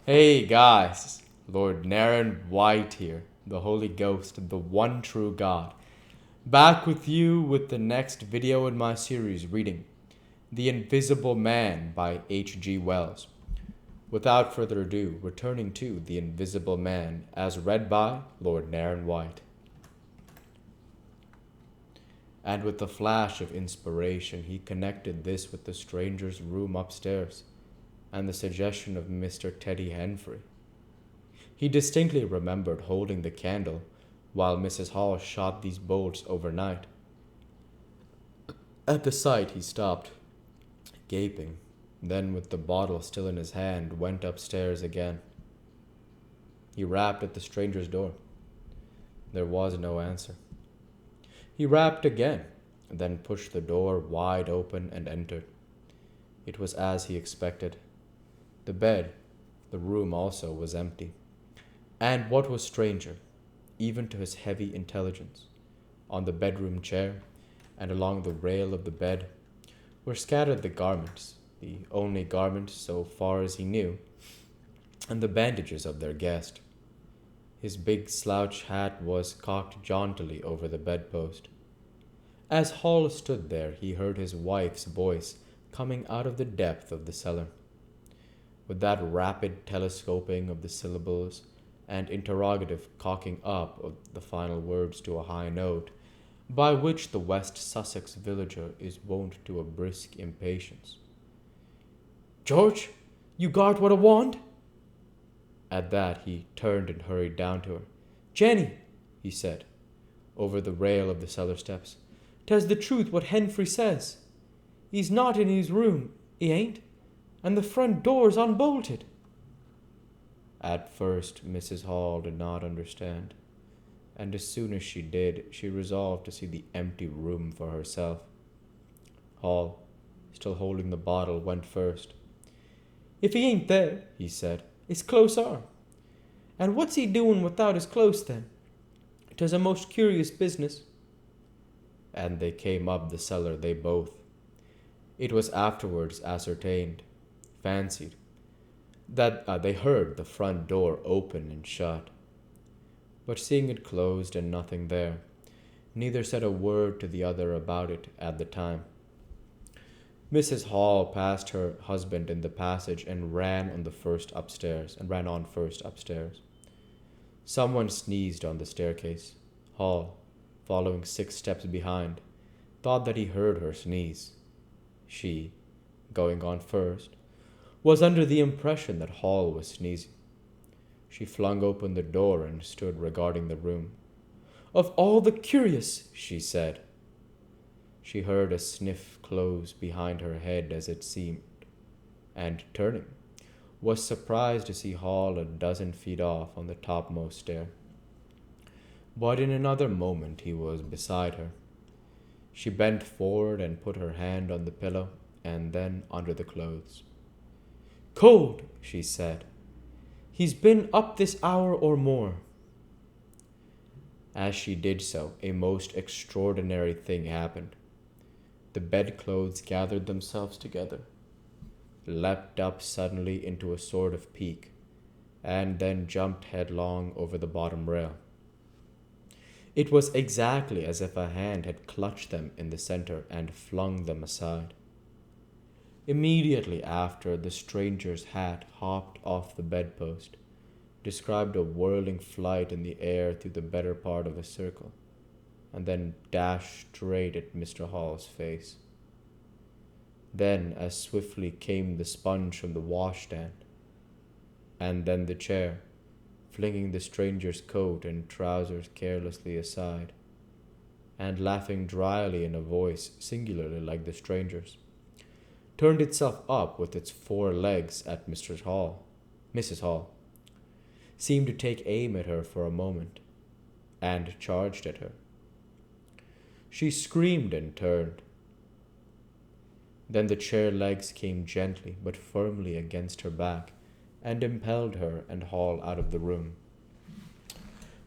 Hey guys, Lord Naren White here, the Holy Ghost, the one true God, back with you with the next video in my series reading The Invisible Man by H.G. Wells. Without further ado, returning to The Invisible Man as read by Lord Naren White. And with a flash of inspiration, he connected this with the stranger's room upstairs and the suggestion of Mr. Teddy Henfrey. He distinctly remembered holding the candle while Mrs. Hall shot these bolts overnight. At the sight, he stopped, gaping, then, with the bottle still in his hand, went upstairs again. He rapped at the stranger's door. There was no answer. He rapped again, then pushed the door wide open and entered. It was as he expected. The bed, the room also, was empty. And what was stranger, even to his heavy intelligence, on the bedroom chair and along the rail of the bed were scattered the garments, the only garments so far as he knew, and the bandages of their guest. His big slouch hat was cocked jauntily over the bedpost. As Hall stood there, he heard his wife's voice coming out of the depth of the cellar. With that rapid telescoping of the syllables and interrogative cocking up of the final words to a high note, by which the West Sussex villager is wont to a brisk impatience. "George, you got what I want?" At that he turned and hurried down to her. "Jenny," he said, over the rail of the cellar steps, "'tis the truth what Henfrey says. He's not in his room, he ain't, and the front door's unbolted." At first Mrs. Hall did not understand, and as soon as she did, she resolved to see the empty room for herself. Hall, still holding the bottle, went first. "If he ain't there," he said, "it's close arm. And what's he doing without his clothes then? 'Tis a most curious business." And they came up the cellar, they both. It was afterwards ascertained, fancied, that they heard the front door open and shut. But seeing it closed and nothing there, neither said a word to the other about it at the time. Mrs. Hall passed her husband in the passage and ran on first upstairs. Someone sneezed on the staircase. Hall, following 6 steps behind, thought that he heard her sneeze. She, going on first, was under the impression that Hall was sneezing. She flung open the door and stood regarding the room. "Of all the curious," she said. She heard a sniff close behind her head as it seemed, and, turning, was surprised to see Hall a dozen feet off on the topmost stair. But in another moment he was beside her. She bent forward and put her hand on the pillow and then under the clothes. "Cold," she said. "He's been up this hour or more." As she did so, a most extraordinary thing happened. The bedclothes gathered themselves together, leapt up suddenly into a sort of peak, and then jumped headlong over the bottom rail. It was exactly as if a hand had clutched them in the center and flung them aside. Immediately after, the stranger's hat hopped off the bedpost, described a whirling flight in the air through the better part of a circle, and then dashed straight at Mr. Hall's face. Then as swiftly came the sponge from the washstand, and then the chair, flinging the stranger's coat and trousers carelessly aside, and laughing dryly in a voice singularly like the stranger's, turned itself up with its 4 legs at Mrs. Hall, seemed to take aim at her for a moment, and charged at her. She screamed and turned. Then the chair legs came gently but firmly against her back and impelled her and Hall out of the room.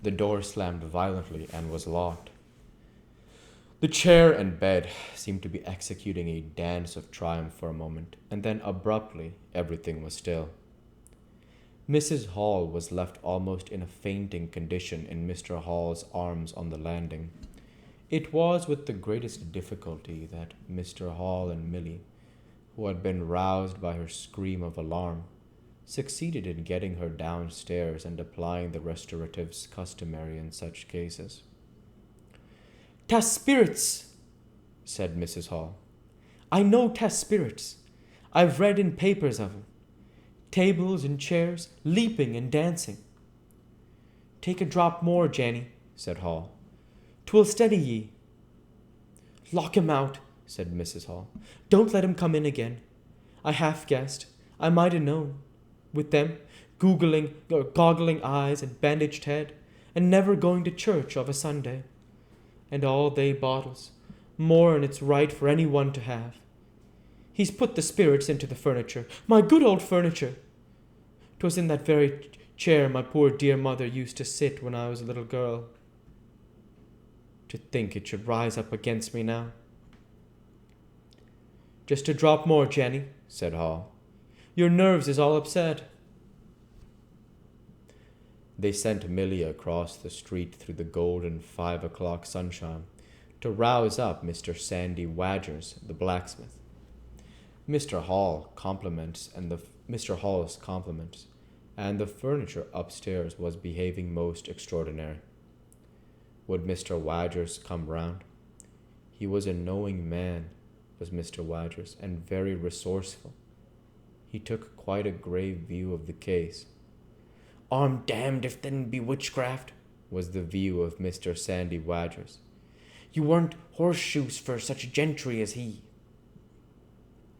The door slammed violently and was locked. The chair and bed seemed to be executing a dance of triumph for a moment, and then abruptly everything was still. Mrs. Hall was left almost in a fainting condition in Mr. Hall's arms on the landing. It was with the greatest difficulty that Mr. Hall and Milly, who had been roused by her scream of alarm, succeeded in getting her downstairs and applying the restoratives customary in such cases. "'Tas spirits," said Mrs. Hall. "I know 'tas spirits. I've read in papers of 'em. Tables and chairs, leaping and dancing." "Take a drop more, Janny," said Hall. "'Twill steady ye." "Lock him out," said Mrs. Hall. "Don't let him come in again. I half guessed. I might ha' known. With them, goggling eyes and bandaged head, and never going to church of a Sunday. And all they bottles, more'n it's right for any one to have. He's put the spirits into the furniture, my good old furniture. 'Twas in that very chair my poor dear mother used to sit when I was a little girl. To think it should rise up against me now." "Just a drop more, Jenny," said Hall. "Your nerves is all upset." They sent Milly across the street through the golden 5 o'clock sunshine to rouse up Mr. Sandy Wadgers, the blacksmith. Mr. Hall's compliments, and the furniture upstairs was behaving most extraordinary. Would Mr. Wadgers come round? He was a knowing man, was Mr. Wadgers, and very resourceful. He took quite a grave view of the case. "I'm damned if then be witchcraft," was the view of Mr. Sandy Wadgers. "You weren't horseshoes for such gentry as he."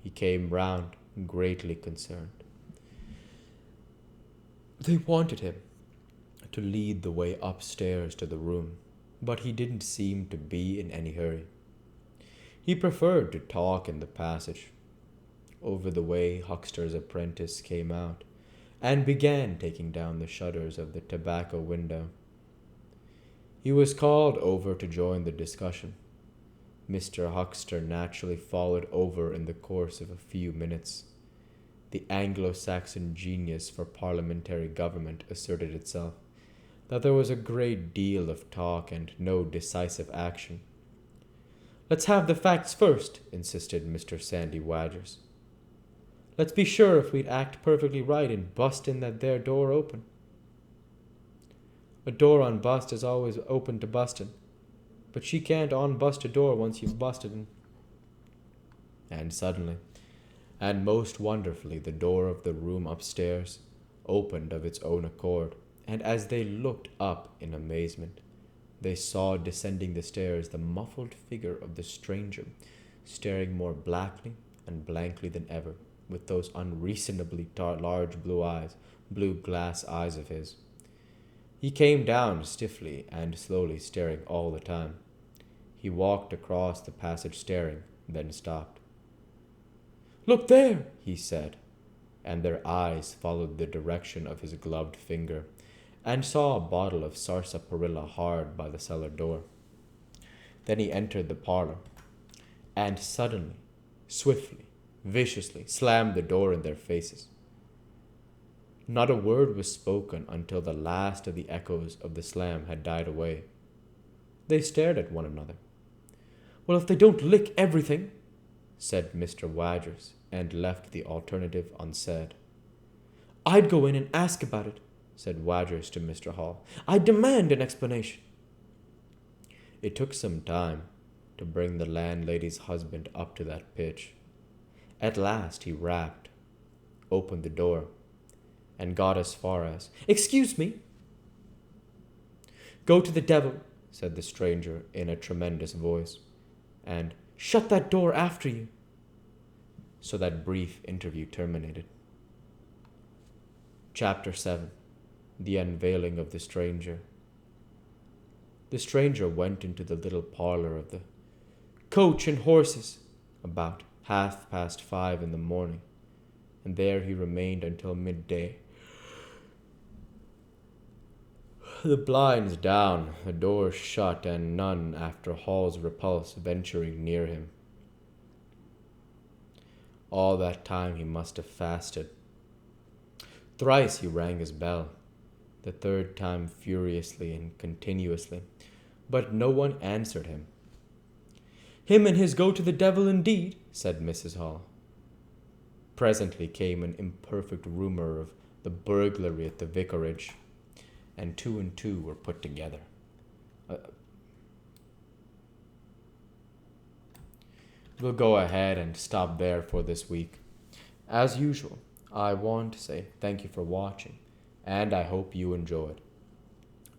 He came round, greatly concerned. They wanted him to lead the way upstairs to the room, but he didn't seem to be in any hurry. He preferred to talk in the passage. Over the way, Huckster's apprentice came out and began taking down the shutters of the tobacco window. He was called over to join the discussion. Mr. Huckster naturally followed over in the course of a few minutes. The Anglo-Saxon genius for parliamentary government asserted itself, that there was a great deal of talk and no decisive action. "Let's have the facts first," insisted Mr. Sandy Wadgers. "Let's be sure if we'd act perfectly right in bustin' that there door open." "A door unbust is always open to bustin', but she can't unbust a door once you've busted it." And suddenly, and most wonderfully, the door of the room upstairs opened of its own accord, and as they looked up in amazement, they saw descending the stairs the muffled figure of the stranger, staring more blackly and blankly than ever, with those unreasonably large blue glass eyes of his. He came down stiffly and slowly, staring all the time. He walked across the passage staring, then stopped. "Look there," he said, and their eyes followed the direction of his gloved finger, and saw a bottle of sarsaparilla hard by the cellar door. Then he entered the parlor, and suddenly, swiftly, viciously, slammed the door in their faces. Not a word was spoken until the last of the echoes of the slam had died away. They stared at one another. "Well, if they don't lick everything," said Mr. Wadgers, and left the alternative unsaid. "I'd go in and ask about it," said Wadgers to Mr. Hall. "I demand an explanation." It took some time to bring the landlady's husband up to that pitch. At last he rapped, opened the door, and got as far as, "Excuse me." "Go to the devil," said the stranger in a tremendous voice, and "shut that door after you." So that brief interview terminated. Chapter 7. The Unveiling of the Stranger. The stranger went into the little parlor of the Coach and Horses about 5:30 in the morning, and there he remained until midday. The blinds down, the door shut, and none, after Hall's repulse, venturing near him. All that time he must have fasted. Thrice he rang his bell, the third time furiously and continuously, but no one answered him. "Him and his go to the devil indeed," said Mrs. Hall. Presently came an imperfect rumor of the burglary at the vicarage, and two were put together. We'll go ahead and stop there for this week. As usual, I want to say thank you for watching, and I hope you enjoyed.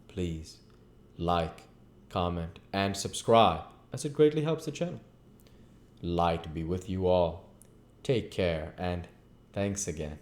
Please like, comment, and subscribe, as it greatly helps the channel. Light be with you all. Take care, and thanks again.